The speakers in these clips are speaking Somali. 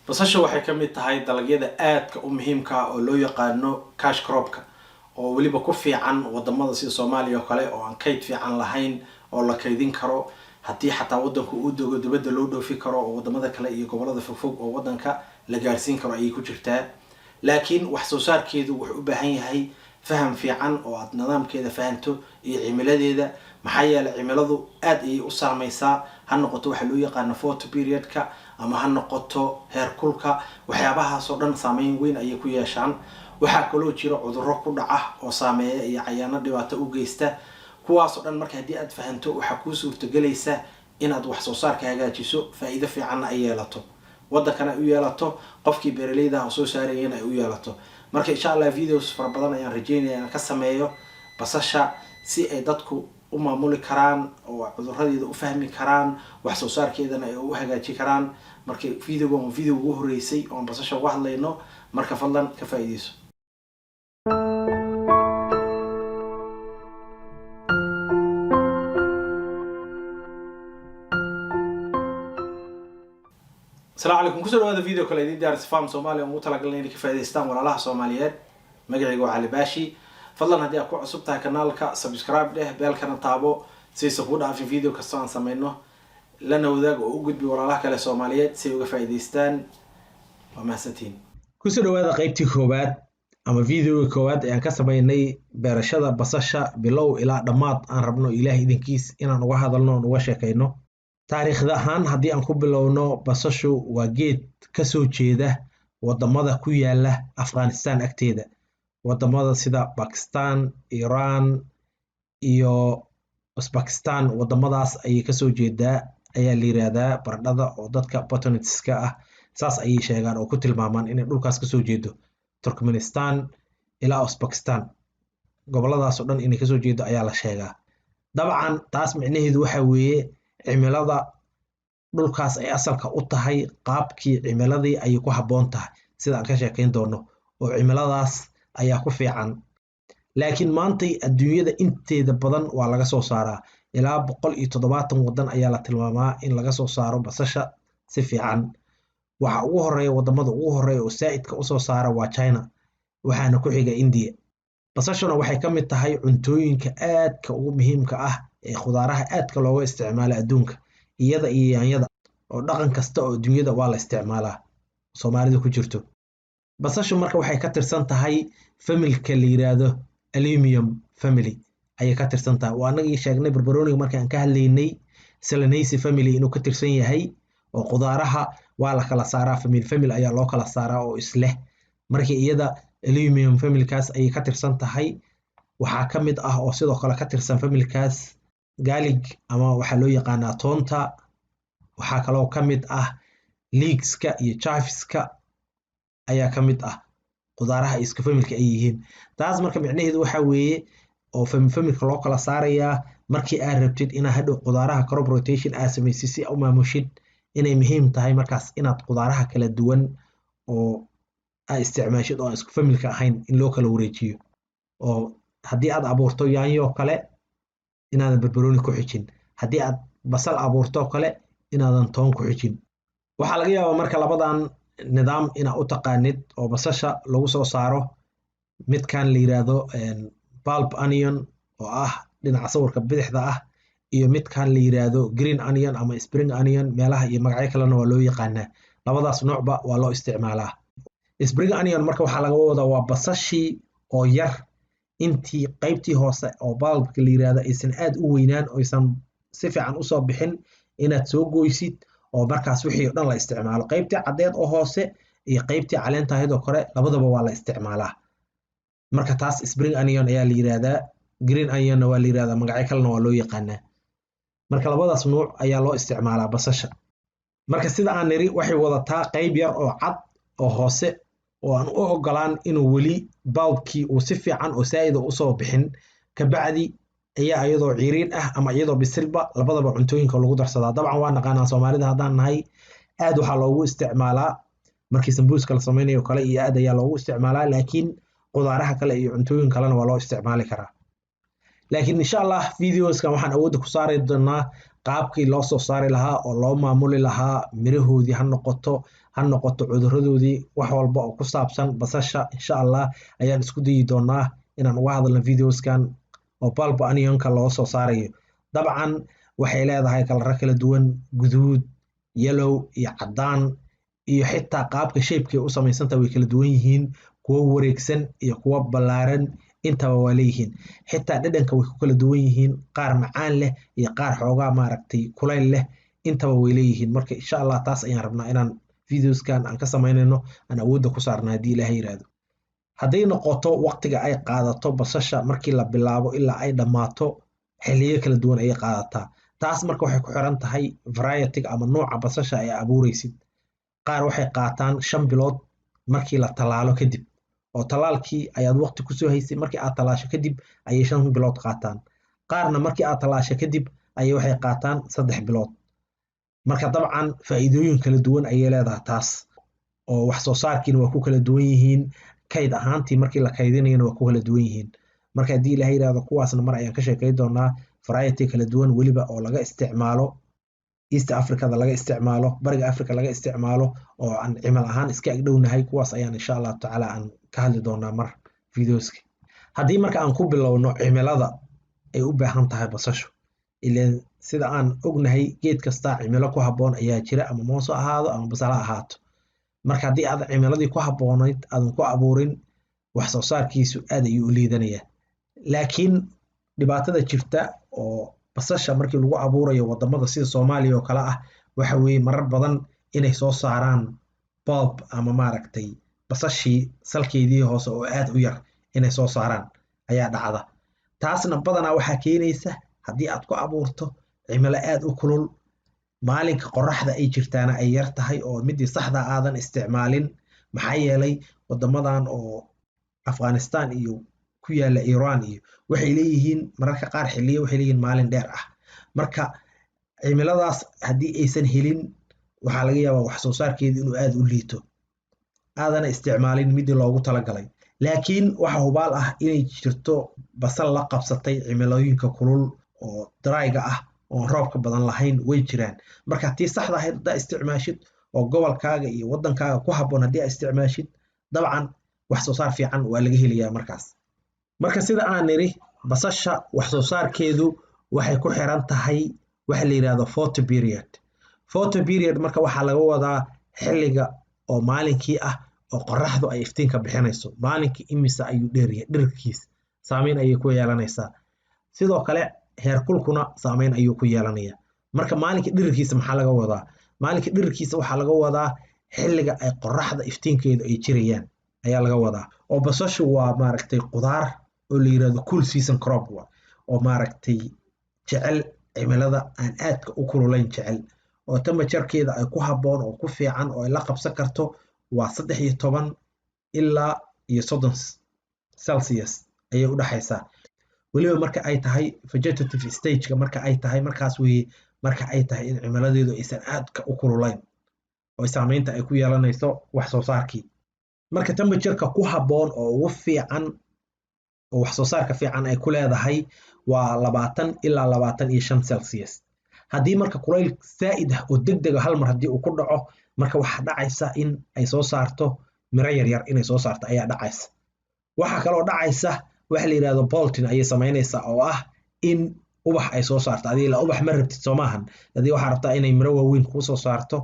basasha waxay ka mid tahay dalagyada aadka u muhiimka ah oo loo yaqaano cash cropka oo weliba ku fiican wadamada sida Soomaaliya oo kale oo aan kayd fiican lahayn oo la kaydin karo haddii xataa wadanku uu dogo dibadda loo dhoofi karo oo wadamada kale iyo gobolada fogfog oo wadanka la gaarsiin karo ayay ku jirtaa laakiin wax soo saarkeedu wuxuu u baahan yahay faham fiican oo aad nidaamkeeda fahanto iyo cimiladeeda maxaa yeelay cimiladu aad ayay u saameysaa ha noqoto waxa loo yaqaan photo periodka ama ha noqoto heerkulka waxyaabahaas oo dhan saameyn weyn ayay ku yeeshaan waxaa kaloo jira cudurro ku dhaca oo saameeya iyo cayaano dhibaato u geysta kuwaas oo dhan marka haddii aad fahanto waxaa kuu suurtagelaysa inaad wax soo saarka hagaajiso faa'iido fiicanna ay yeelato wadankana ay u yeelato qofkii beeraleyda ah oo soo saarayeen ay u yeelato marka insha Allah videos fara badan ayaan rajeynayaa inaan ka sameeyo basasha si ay dadku u maamuli karaan oo cudurradeeda u fahmi karaan wax soo saarkeedana ay u hagaaji karaan marka video ugu horeysay oo basasha uga hadlayno marka fadlan ka faa'iideyso. السلام عليكم كسر هذا فيديو كله جديد دارس فام سومالي ومطلق لنا كيف يستعمل ولا لها سوماليات مقعي علي باشي فضلا هدي أكو عصبتها كنالك سبسكرايب له بالكنا تابو سيسقودا في فيديو كسان سمينه لنا وذاك وجود بولا لها كلا سوماليات سيوقع فايديستان وما ستين كسر هذا قيبتي كوبات أما فيديو كوبات يعني كسبيني برشة بصشة بلو إلى دمات أن ربنا إلهي دين كيس إن نواه هذا لون وشكينه taariikhda ahaan haddii aan ku bilowno basashu waa geed ka soo jeeda wadamada ku yaala Afghanistan agteeda wadamada sida Pakistan, Iran iyo Uzbekistan wadamadaas ayay ka soo jeedaa ayaa la yiraahdaa baradhada oo dadka botanists-ka ah saas ayay sheegaan oo ku tilmaamaan inay dhulkaas ka soo jeedo Turkmenistan ilaa Uzbekistan goboladaas oo dhan inay ka soo jeedo ayaa la sheegaa dabcan taas micnaheedu waxa weeye cimilada dhulkaas ay asalka u tahay qaabkii cimiladii ay ku haboon tahay sida aan ka sheekeyn doono oo cimiladaas ayaa ku fiican laakiin maanta adduunyada inteeda badan waa laga soo saaraa ilaa 170 wadan ayaa la tilmaamaa in laga soo saaro basasha si fiican waxa ugu horeeya wadamada ugu horeeya oo saaidka u soo saara waa China waxaana ku xiga India basashuna waxay ka mid tahay cuntooyinka aadka ugu muhiimka ah ee khudaaraha aadka looga isticmaalo adduunka iyada iyo yaanyada oo dhaqan kasta oo dunyada waa la isticmaalaa Soomaalida ku jirto basashu marka waxay ka tirsan tahay familka la yiraahdo Allium family ayay ka tirsan tahay waa anagii sheegnay barbarooniga markii aan ka hadlaynay Solanaceae family inuu ka tirsan yahay oo khudaaraha waa la kala saaraa family ayaa loo kala saaraa oo isleh markii iyada Allium family-kaas ayay ka tirsan tahay waxaa ka mid ah oo sidoo kale ka tirsan family-kaas garlic ama waxa loo yaqaanaa toonta waxaa kaloo ka mid ah leekska iyo chiveska ayaa ka mid ah khudaaraha isku familka ay yihiin taas marka micnaheedu waxa weeye oo familka loo kala saarayaa markii aad rabtid inaad hadhow khudaaraha crop rotation aad samaysid si u maamushid inay muhiim tahay markaas inaad khudaaraha kala duwan oo aad isticmaashid oo isku familka ahayn in loo kala wareejiyo oo haddii aad abuurto yaanyo kale inaadan barbarooni ku xijin haddii aad basal abuurto kale inaadan toon ku xijin waxaa laga yaabaa marka labadan nidaam inaad u taqaanid oo basasha lagu soo saaro midkan la yiraahdo bulb onion oo ah dhinaca sawirka bidixda ah iyo midkan la yiraahdo green onion ama spring onion meelaha iyo magacyo kalena waa loo yaqaanaa labadaas noocba waa loo isticmaalaa spring onion marka waxaa laga wadaa waa basashii oo yar intii qaybtii hoose oo bulbka la yiraahdo aysan aad u weynaan oo aysan si fiican u soo bixin inaad soo gooysid oo markaas wixii dhan la isticmaalo qaybtii cadeed oo hoose iyo qaybtii caleenta ahayd oo kore labadaba waa la isticmaalaa marka taas spring onion ayaa la yiraahdaa green onion waa la yiraahdaa magacyo kalena waa loo yaqaanaa marka labadaas nooc ayaa loo isticmaalaa basasha marka sida aan niri waxay wadataa qayb yar oo cad oo hoose oo aan u ogolaan inuu weli bulbkii uu si fiican oo saa'id u soo bixin ka bacdi ayaa iyadoo ciiriin ah ama iyadoo bisilba labadaba cuntooyinka lagu darsadaa dabcan waa naqaanaa Soomaalida haddaan nahay aad waxaa loogu isticmaalaa markii sambuuska la sameynayo kale iyo aad ayaa loogu isticmaalaa laakiin khudaaraha kale iyo cuntooyin kalena waa loo isticmaali karaa laakiin insha Allah videoskan waxaan awood ku saari doonaa qaabkii loo soo saari lahaa oo loo maamuli lahaa mirahoodii ha noqoto ha noqoto cuduradoodii wax walba oo ku saabsan basasha insha Allah ayaan isku dayi doonaa inaan uga hadalno videoskan oo bulb onionka loo soo saarayo. dabcan waxay leedahay kalara kala duwan, guduud, yellow iyo cadaan, iyo xitaa qaabka shape-kay u samaysantahay way kala duwan yihiin, kuwo wareegsan iyo kuwo ballaaran intaba waa leeyihiin. xitaa dhadhanka way ku kala duwan yihiin, qaar macaan leh iyo qaar xoogaa maaragtay kulayl leh intaba way leeyihiin. marka insha Allah taas ayaan rabnaa inaan videoskan aan ka samaynayno aan awoodda ku saarno haddii Ilaahay yiraahdo. hadday noqoto waqtiga ay qaadato basasha markii la bilaabo ilaa ay dhammaato xilliyo kala duwan ayay qaadataa. taas marka waxay ku xiran tahay variety-ga ama nooca basasha ay abuuraysid. qaar waxay qaataan 5 bilood markii la talaalo kadib, oo talaalkii ayaad waqti kusoo haysay, markii aad talaasho kadib ayay 5 bilood qaataan. qaarna markii aad talaasho kadib ayay waxay qaataan 3 bilood. marka dabcan faa'iidooyin kala duwan ayay leedahay taas, oo wax soo saarkiina waa ku kala duwan yihiin, kayd ahaantii markii la kaydinayana waa ku kala duwan yihiin. marka haddii Ilaahay yiraahdo kuwaasna mar ayaan ka sheekayn doonaa, variety kala duwan weliba oo laga isticmaalo East Africada, laga isticmaalo bariga Africa, laga isticmaalo oo aan cimal ahaan iska agdhownahay. kuwaas ayaan insha Allah tacaala aan ka hadli doonaa mar videoska. haddii marka aan ku bilowno cimilada ay u baahan tahay basashu, ileen sida aan ognahay geed kasta cimilo ku habboon ayaa jira, ama moos ha ahaado ama basal ha ahaato. marka haddii aad cimiladii ku habboonayd aadan ku abuurin, wax soo saarkiisu aad ayuu u liidanayaa. laakiin dhibaatada jirta oo basasha markii lagu abuurayo wadamada sida Soomaaliya oo kale ah waxa weeye marar badan inay soo saaraan bulb ama maaragtay basashii salkeedii hoose oo aad u yar inay soo saaraan ayaa dhacda. taasna badanaa waxaa keenaysa haddii aad ku abuurto cimilo aad u kulul, maalinka qoraxda ay jirtaana ay yar tahay oo midii saxda aadan isticmaalin. maxaa yeelay wadamadan oo Afghanistan iyo ku yaala Iran iyo waxay leeyihiin mararka qaar xilliyo waxay leeyihiin maalin dheer ah. marka cimiladaas haddii aysan helin waxaa laga yaabaa wax soo saarkeedu inuu aad u liito, aadana isticmaalin midii loogu talagalay. laakiin waxa hubaal ah inay jirto basal la qabsatay cimilooyinka kulul oo dryga ah oo roobka badan lahayn way jiraan. marka tii saxda ahayd haddaa isticmaashid oo gobolkaaga iyo wadankaaga ku habboon haddii aad isticmaashid, dabcan wax soo saar fiican waa laga helayaa markaas. marka sida aan niri, basasha wax soo saarkeedu waxay ku xiran tahay waxa la yiraahdo photo period. photo period marka waxaa laga wadaa xilliga oo maalinkii ah oo qoraxdu ay iftiinka bixinayso. maalinkii imisa ayuu dheeryahay, dhererkiis saameyn ayay ku yeelanaysaa. sidoo kale heerkulkuna saameyn ayuu ku yeelanayaa. marka maalinka dhererkiisa maxaa laga wadaa? maalinka dhererkiisa waxaa laga wadaa xilliga ay qoraxda iftiinkeedu ay jirayaan ayaa laga wadaa. oo basashu waa maaragtay qudaar oo la yiraahdo cool season crop oo maaragtay jecel cimilada aan aadka u kululayn jecel, oo temperature-keeda ay ku habboon oo ku fiican oo ay la qabsan karto waa 13 ilaa 30 Celsius ayay u dhaxaysaa. weliba marka ay tahay vegetative stage-ka marka ay tahay markaas weeye marka ay tahay in cimiladeedu aysan aadka u kululayn oo saameynta ay ku yeelanayso wax soo saarkii. marka temperature-ka ku habboon oo ugu fiican oo wax soo saarka fiican ay ku leedahay waa 20 ilaa 25 Celsius. haddii marka kulayl zaa'id ah oo degdeg ah hal mar haddii uu ku dhaco, marka waxaa dhacaysa in ay soo saarto miro yaryar inay soo saarto ayaa dhacaysa. waxaa kaloo dhacaysa waxa la yiraahdo bolting ayay samaynaysaa oo ah in ubax ay soo saarto. adii la ubax ma rabtid soo maahan, adii waxaa rabtaa inay miro waaweyn kuu soo saarto.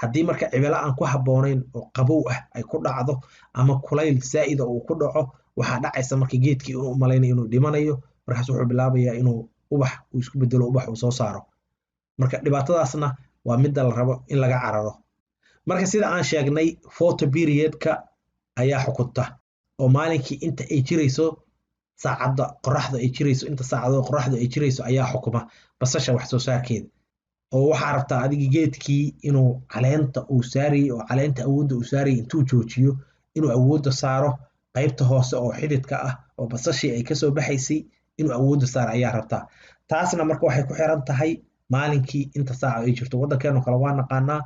haddii marka cimilo aan ku habboonayn oo qabow ah ay ku dhacdo ama kulayl zaa'id uu ku dhaco, waxaa dhacaysa marka geedkii inuu u malaynayo inuu dhimanayo, markaas wuxuu bilaabayaa inuu ubax uu isku bedelo ubax uu soo saaro. marka dhibaatadaasna waa midda la rabo in laga cararo. marka sida aan sheegnay, photo period-ka ayaa xukunta oo maalinkii inta ay jirayso saacadda qoraxda ay jirayso, inta saacadooda qoraxda ay jirayso ayaa xukuma basasha wax soo saarkeeda. oo waxaa rabtaa adiga geedkii inuu caleenta uu saarayay oo caleenta awoodda uu saarayay intuu joojiyo inuu awoodda saaro qaybta hoose oo xididka ah oo basashii ay kasoo baxaysay inuu awoodda saaro ayaa rabtaa. taasna marka waxay ku xiran tahay maalinkii inta saaca ay jirto. waddankeenu kale waa naqaanaa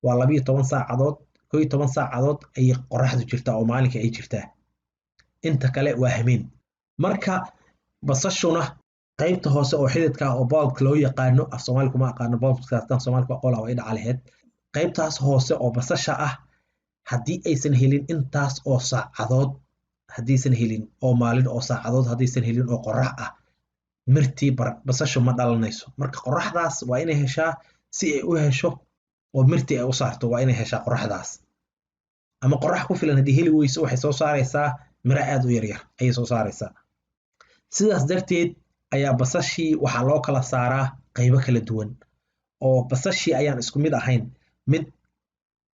waa 12 saacadood 11 saacadood ayay qoraxdu jirtaa oo maalinka ay jirtaa, inta kale waa habeen. marka basashuna qaybta hoose oo xididka ah oo bulbka loo yaqaano af Soomaali kuma aqaano bulbka, tan Soomaaliga aqoon way dhaca lahayd. qaybtaas hoose oo basasha ah haddii aysan helin intaas oo saacadood, haddaysan helin oo maalin oo saacadood, haddaysan helin oo qorax ah, mirtii basashu ma dhalanayso. marka qoraxdaas waa inay heshaa si ay u hesho oo mirtii ay u saarto, waa inay heshaa qoraxdaas. ama qorax ku filan haddii heli weyso waxay soo saaraysaa miro aad u yaryar ayay soo saaraysaa. sidaas darteed ayaa basashii waxaa loo kala saaraa qaybo kala duwan, oo basashii ayaan isku mid ahayn. mid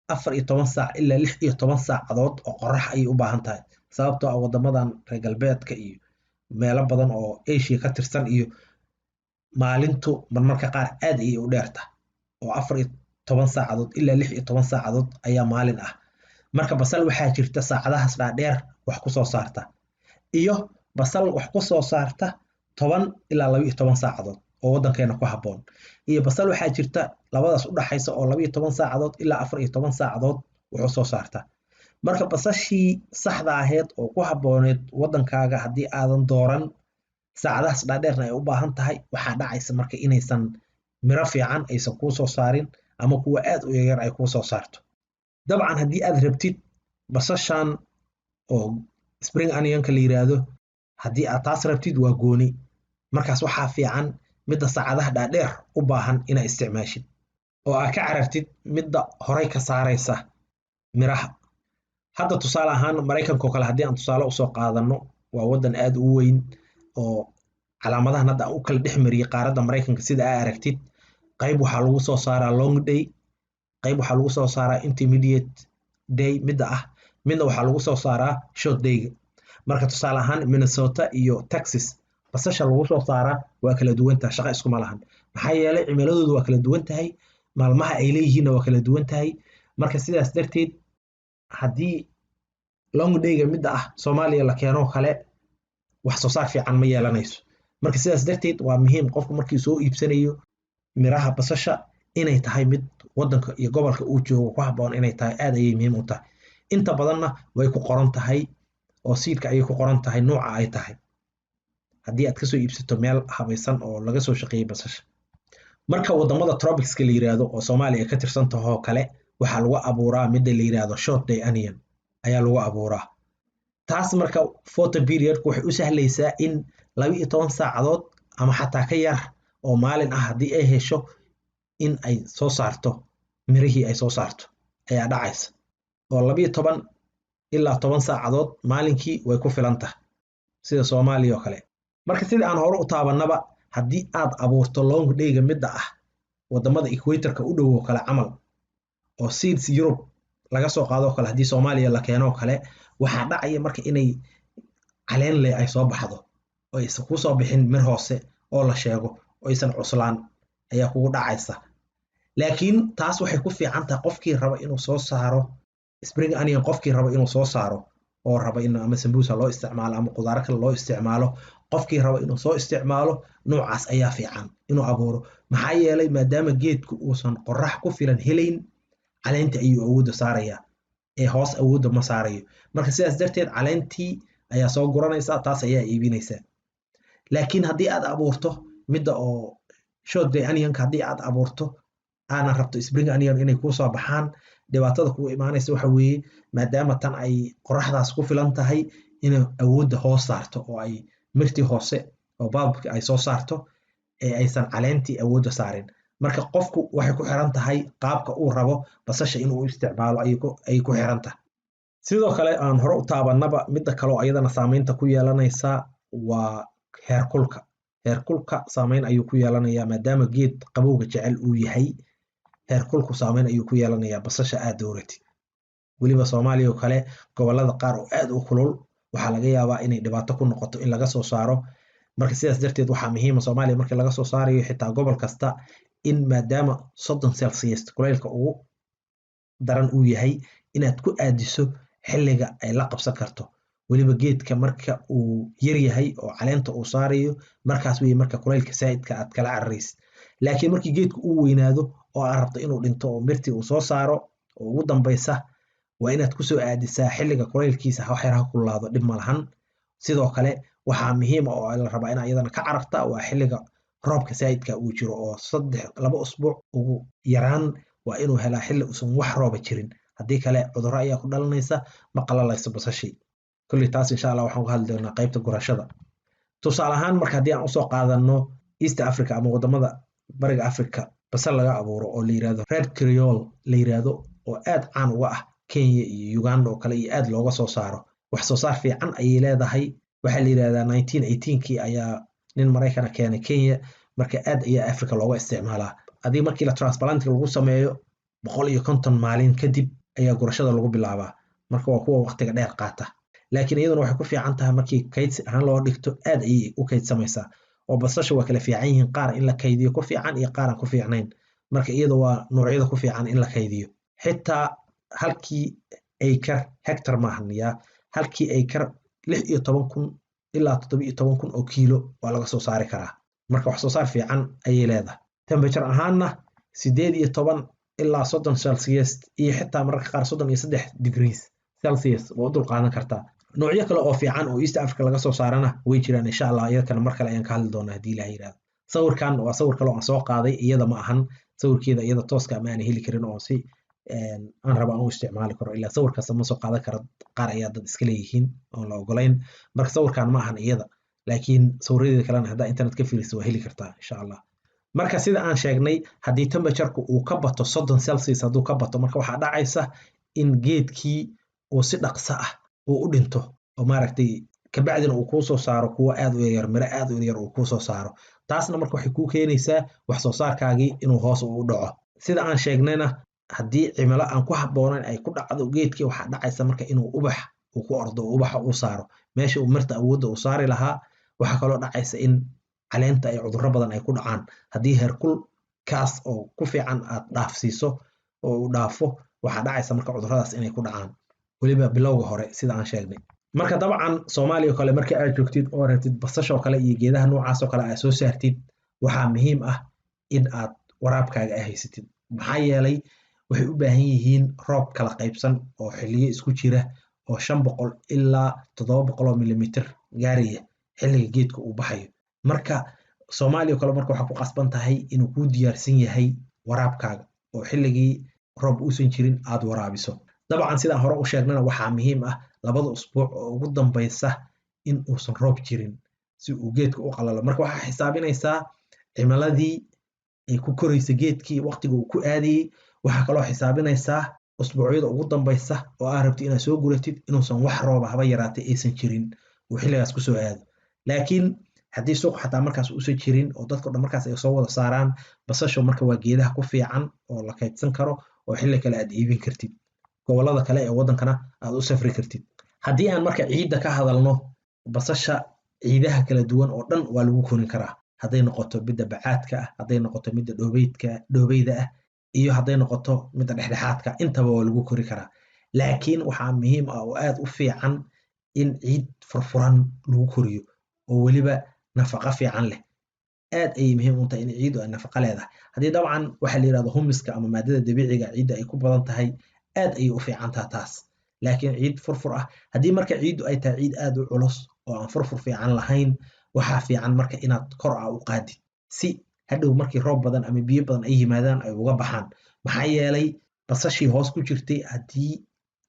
14 saac ilaa 16 saacadood oo qorax ayay u baahan tahay, sababtoo ah wadamadan reer galbeedka iyo meelo badan oo Asia ka tirsan iyo maalintu marmarka qaar aad ayay u dheertahay, oo 14 saacadood ilaa 16 saacadood ayaa maalin ah. marka basal waxaa jirta saacadahaas dhaadheer wax ku soo saarta, iyo basal wax ku soo saarta 10 ilaa 12 saacadood oo wadankeena ku habboon, iyo basal waxaa jirta labadaas u dhaxaysa oo 12 saacadood ilaa 14 saacadood wuxuu soo saarta. marka basashii saxda ahayd oo ku habbooneed wadankaaga haddii aadan dooran, saacadahaas dhaadheerna ay u baahan tahay, waxaa dhacaysa marka inaysan miro fiican aysan kuu soo saarin, ama kuwa aad u yaryar ay kuu soo saarto. dabcan haddii aad rabtid basashan oo spring onionka la yiraahdo, haddii aad taas rabtid waa gooni, markaas waxaa fiican midda saacadaha dhaadheer u baahan inaad isticmaashid, oo aad ka carartid midda horay ka saaraysa miraha. hadda tusaale ahaan Maraykanka oo kale haddii aan tusaale usoo qaadano, waa wadan aad u weyn oo calaamadahan hadda aan u kala dhex mariyay qaaradda Maraykanka sida aad aragtid. qayb waxaa lagu soo saaraa long day, qayb waxaa lagu soo saaraa intermediate day midda ah, midna waxaa lagu soo saaraa short day-ga. marka tusaale ahaan Minnesota iyo Texas basasha lagu soo saaraa waa kala duwan tahay, shaqo iskuma lahan, maxaa yeelay cimiladoodu waa kala duwan tahay, maalmaha ay leeyihiinna waa kala duwan tahay. marka sidaas darteed haddii long day-ga midda ah Soomaaliya la keeno kale, wax soo saar fiican ma yeelanayso. marka sidaas darteed waa muhiim qofku markii soo iibsanayo miraha basasha inay tahay mid wadanka iyo gobolka uu joogo ku habboon inay tahay, aad ayay muhiim u tahay. inta badanna way ku qoran tahay oo siidka ayay ku qoran tahay nooca ay tahay, haddii aad kasoo iibsato meel habaysan oo laga soo shaqeeyey basasha. marka wadamada tropicska la yiraahdo oo Soomaaliya ka tirsan tahoo kale, waxaa lagu abuuraa midda la yiraahdo short day onion ayaa lagu abuuraa. taas marka photo periodku waxay u sahlaysaa in 12 saacadood ama xataa ka yar oo maalin ah haddii ay hesho in ay soo saarto mirihii ay soo saarto ayaa dhacaysa, oo 12 ilaa 10 saacadood maalinkii way ku filan tahay sida Soomaaliya oo kale. marka sida aan hore u taabanaba, haddii aad abuurto long day-ga midda ah wadamada equator-ka u dhow oo kale camal, oo seeds Europe laga soo qaado kale, haddii Soomaaliya la keeno kale, waxaa dhacaya marka inay caleen leh ay soo baxdo oo aysan ku soo bixin mir hoose oo la sheego, oo aysan cuslaan ayaa kugu dhacaysa. laakiin taas waxay ku fiican tahay qofkii raba inuu soo saaro spring onion, qofkii raba inuu soo saaro oo raba in ama sambusa loo isticmaalo ama qudaar kale loo isticmaalo, qofkii raba inuu soo isticmaalo noocaas ayaa fiican inuu abuuro. maxaa yeelay maadaama geedku uusan qorax ku filan helayn, caleenta ayuu awoodda saaraya ee hoos awoodda ma saarayo. marka sidaas darteed caleentii ayaa soo guranaysaa, taas ayaa iibinaysaa. laakiin haddii aad abuurto midda oo short day onionka, haddii aad abuurto aanan rabto spring onion inay kuu soo baxaan, dhibaatada kugu imaanaysa waxa weeye maadaama tan ay qoraxdaas ku filan tahay inay awoodda hoos saarto oo ay mirtii hoose oo baabkii ay soo saarto ee aysan caleentii awoodda saarin. marka qofku waxay ku xiran tahay qaabka uu rabo basasha inuu isticmaalo ayay ku xiran tahay. sidoo kale aan hore u taabanaba, midda kale oo ayadana saameynta ku yeelanaysa waa heerkulka. heerkulka saameyn ayuu ku yeelanayaa maadaama geed qabowga jecel uu yahay, heerkulku saameyn ayuu ku yeelanayaa basasha aad dooratid. weliba Soomaaliya oo kale gobolada qaar oo aad u kulul waxaa laga yaabaa inay dhibaato ku noqoto in laga soo saaro. marka sidaas darteed waxaa muhiim ah Soomaaliya markii laga soo saarayo xitaa gobol kasta in maadaama 30 celsius kulaylka ugu daran uu yahay, inaad ku aadiso xilliga ay la qabsan karto. weliba geedka marka uu yar yahay oo caleenta uu saarayo, markaas weeye marka kulaylka saa'idka aad kala cararaysid. laakiin markii geedku uu weynaado oo aad rabto inuu dhinto oo mirtii uu soo saaro oo ugu dambaysa, waa inaad ku soo aadisaa xilliga kulaylkiisa wax yar ha kululaado, dhib ma lahan. sidoo kale waxaa muhiim ah oo la rabaa in ayadana ka cararta waa xilliga roobka saa'idka uu jiro oo 2 usbuuc ugu yaraan waa inuu helaa xilli uusan wax rooba jirin haddii kale cudurro ayaa ku dhalanaysa ma qalalayso basashii kulli taas insha Allah waxaan ka hadli doonaa qaybta gurashada tusaale ahaan marka haddii aan usoo qaadano East Africa ama wadamada bariga Africa basal laga abuuro oo la yiraahdo red creole la yiraahdo oo aad caan uga ah Kenya iyo Uganda oo kale iyo aad looga soo saaro wax soo saar fiican ayay leedahay waxa la yiraahdaa 1918kii ayaa nin Mareykan keenay Kenya marka aad ayaa Africa looga isticmaalaa adii markii la transplanting lagu sameeyo 150 maalin kadib ayaa gurashada lagu bilaabaa marka waa kuwa waqtiga dheer qaata laakiin iyaduna waxay ku fiican tahay markii kaydsi ahaan loo dhigto aad ayay u kaydsamaysaa oo basasha waa kala fiican yihiin qaar in la kaydiyo ku fiican iyo qaar aan ku fiicnayn marka iyada waa noocyada ku fiican in la kaydiyo xitaa halkii acre hectare maahan yaa halkii acre 16,000 ilaa 17,000 oo kiilo waa laga soo saari karaa marka wax soo saar fiican ayay leedahay temperature ahaanna 18 ilaa 30 celsius iyo xitaa mararka qaar 33 degrees celsius oo dul qaadan kartaa noocyo kale oo fiican oo East Africa laga soo saarana way jiraan insha Allah iyadana mar kale ayaan ka hadli doonaa hadii la yiraahdo sawirkan waa sawir kale oo aan soo qaaday iyada ma ahan sawirkeeda iyada tooska ma aan heli karin oo si aan raba aan u isticmaali karo ilaa sawirkaas ma soo qaadan karo qaar ayaa dad iska leeyihiin oo la ogolayn marka sawirkan ma ahan iyada laakiin sawiradeeda kale hadda internet ka fiiriso waa heli kartaa insha Allah marka sida aan sheegnay hadii temperature-ku uu ka bato 30 celsius haduu ka bato marka waxa dhacaysa in geedkii oo si dhaqso ah oo u dhinto oo maaragtay ka bacdina uu ku soo saaro kuwa aad u yar mira aad u yar uu ku soo saaro taasna marka waxay ku keenaysaa wax soo saarkaagii inuu hoos u dhaco sida aan sheegnayna haddii cimilo aan ku habboonayn ay ku dhacdo geedkii waxa dhacaysa marka inuu ubax uu ku ordo ubaxa uu saaro meesha uu mirta awoodda uu saari lahaa waxa kaloo dhacaysa in caleenta ay cudurro badan ay ku dhacaan haddii heerkul kaas oo ku fiican aad dhaafsiiso oo uu dhaafo waxa dhacaysa marka cudurradaas inay ku dhacaan waliba bilowga hore sida aan sheegnay marka dabcan Soomaaliya kale marka aad joogtid oo rabtid basasha kale iyo geedaha noocaas oo kale ay soo saartid waxa muhiim ah in aad waraabkaaga haysatid maxaa yeelay waxay u baahan yihiin roob kala qaybsan oo xilliyo isku jira oo 500 ilaa 700 millimeter gaariya xilliga geedka uu baxayo marka Soomaaliya kale marka waxa ku qasban tahay inuu ku diyaarsan yahay waraabkaaga oo xilligii roob uusan jirin aad waraabiso dabcan sida hore u sheegnana waxa muhiim ah 2 usbuuc oo ugu dambaysa in uusan roob jirin si uu geedku u qalalo marka waxa xisaabinaysaa cimiladii ay ku koraysa geedkii waqtiga uu ku aadiyay waxa kaloo xisaabinaysaa usbuucyada ugu dambaysa oo aad rabtid inaad soo guratid inuusan wax roob haba yaraatay aysan jirin oo xilligaas ku soo aado laakiin haddii suuq xataa markaas uusan jirin oo dadka dhan markaas ay soo wada saaraan basasho marka waa geedaha ku fiican oo la kaydsan karo oo xilli kale aad iibin kartid gobolada kale ee wadankana aad u safri kartid haddii aan marka ciidda ka hadalno basasha ciidaha kala duwan oo dhan waa lagu korin karaa hadday noqoto midda bacaadka ah hadday noqoto midda dhoobeyda ah iyo hadday noqoto midda dhexdhexaadka intaba waa lagu kori karaa laakiin waxaa muhiim ah oo aad u fiican in ciid furfuran lagu koriyo oo waliba nafaqo fiican leh aad ay muhiim u tahay in ciidu ay nafaqo leedahay haddii dabcan waxa la yiraahdo humiska ama maadada dabiiciga ciidda ay ku badan tahay aad ay u fiican taas laakiin ciid furfur ah haddii marka ciidu ay tahay ciid aad u culus oo aan furfur fiican lahayn waxa fiican marka inaad kor u qaadid si hadhow markii roob badan ama biyo badan ay yimaadaan ay uga baxaan maxaa yeelay basashii hoos ku jirtay haddii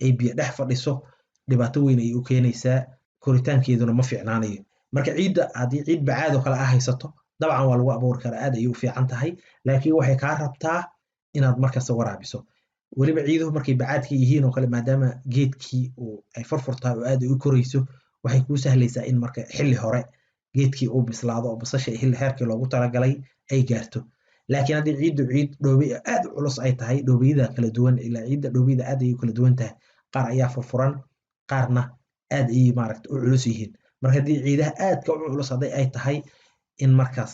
ay biyo dhex fadhiso dhibaato weyn ay u keenaysaa koritaankeeduna ma fiicnaanayo marka ciidda haddii ciid bacaad oo kale ah haysato dabcan waa lagu abuuri karaa aad ay u fiican tahay laakiin waxay ka rabtaa inaad markaas waraabiso waliba ciiduhu markay bacaadka yihiin oo kale maadaama geedkii uu ay furfurtahay oo aad ay u korayso waxay kuu sahlaysaa in marka xilli hore geedkii uu bislaado oo basasha xilli heerkii loogu talagalay ay gaarto laakiin haddii ciiddu ciid dhoobey aad u culus ay tahay dhoobeyda kala duwan ilaa ciidda dhoobeyda aad ay u kala duwan tahay qaar ayaa furfuran qaarna aad ay maaragtay u culus yihiin marka haddii ciidaha aadka u culus haday ay tahay in markaas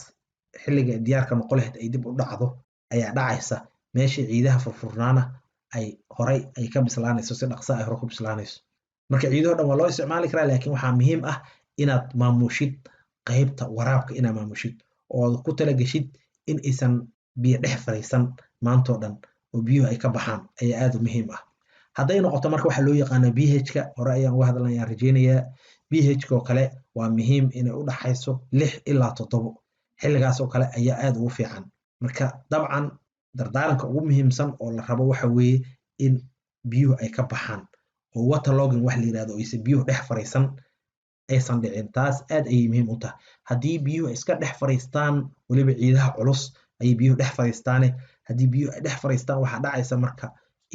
xilliga diyaarka noqon lahayd ay dib u dhacdo ayaa dhacaysa meeshii ciidaha furfurnaana ay horay ay ka bislaanayso si dhaqso ah hore ku bislaanayso marka ciidaha dhan waa loo isticmaali karaa laakiin waxaa muhiim ah inaad maamushid qaybta waraabka inaad maamushid oo ku talagashid in aysan biyo dhex fariisan maantoo dhan oo biyuhu ay ka baxaan ayaa aad u muhiim ah hadday noqoto marka waxa loo yaqaano pH-ka hore ayaan uga hadlayaa rajeynayaa pH-ka oo kale waa muhiim inay u dhaxayso 6 ilaa 7 xilligaas oo kale ayaa aad ugu fiican marka dabcan dardaaranka ugu muhiimsan oo la rabo waxa weeye in biyuhu ay ka baxaan oo waterlogging wax la yiraahdo oo aysan biyuhu dhex fariisan aysan dhicin. taas aad ayay muhiim u tahay. haddii biyuhu ay iska dhex fariistaan weliba ciidaha culus ayay biyuhu dhex fariistaane, haddii biyuhu ay dhex fariistaan waxaa dhacaysa marka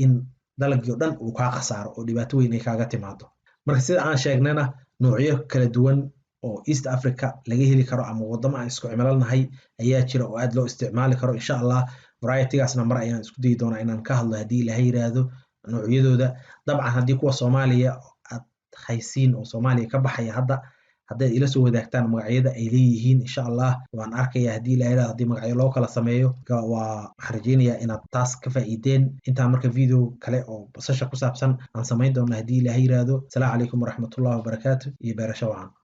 in dalagii oo dhan uu kaa khasaaro oo dhibaato weyn ay kaaga timaado. marka sida aan sheegnayna noocyo kala duwan oo East Africa laga heli karo ama wadamo aan isku cimilanahay ayaa jira oo aad loo isticmaali karo. insha Allah variety-gaasna mar ayaan isku dayi doonaa inaan ka hadlo haddii Ilaahay yiraahdo noocyadooda. dabcan haddii kuwa Soomaaliya aad haysiin oo Soomaaliya ka baxaya hadday ila soo wadaagtaan magacyada ay leeyihiin insha Allah waan arkayaa haddii Ilaahay yiraahdo haddii magacyo loo kala sameeyo waxaan rajaynayaa inaad taas ka faa'iideen. intaan marka video kale oo basasha ku saabsan aan samayn doona haddii Ilaahay yiraahdo. Assalaamu calaykum waraxmatullaahi wabarakaatuh iyo beerasho wacan.